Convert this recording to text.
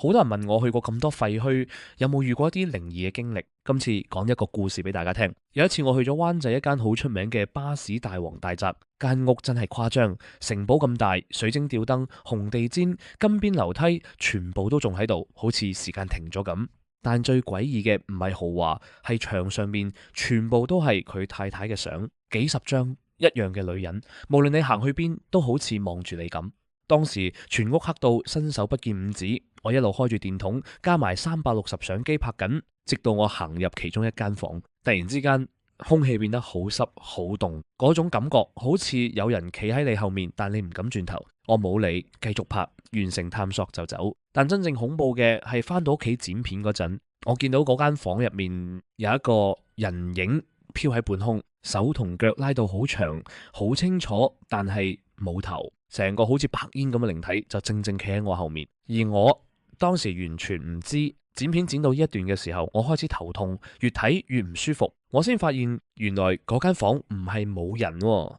好多人問我去過咁多廢墟，有冇遇過一啲靈異嘅經歷？今次講一個故事俾大家聽。有一次我去咗灣仔一間好出名嘅巴士大王大宅，間屋真係誇張，城堡咁大，水晶吊燈、紅地氈、金邊樓梯，全部都仲喺度，好似時間停咗咁。但最詭異嘅唔係豪華，係牆上面全部都係佢太太嘅相，幾十張一樣嘅女人，無論你行去邊，都好似望住你咁。當時全屋黑到伸手不見五指，我一路開住電筒，加埋360相機拍緊，直到我行入其中一間房，突然之間空氣變得好濕好凍，嗰種感覺好似有人企喺你後面，但你唔敢轉頭。我冇理，繼續拍，完成探索就走。但真正恐怖嘅係返到屋企剪片嗰陣，我見到嗰間房入面有一個人影飄喺半空，手同腳拉到好長，好清楚，但係冇頭。成個好似白煙咁嘅靈體就正正企喺我後面，而我當時完全唔知。剪片剪到呢一段嘅時候，我開始頭痛，越睇越唔舒服。我先發現原來嗰間房唔係冇人喎，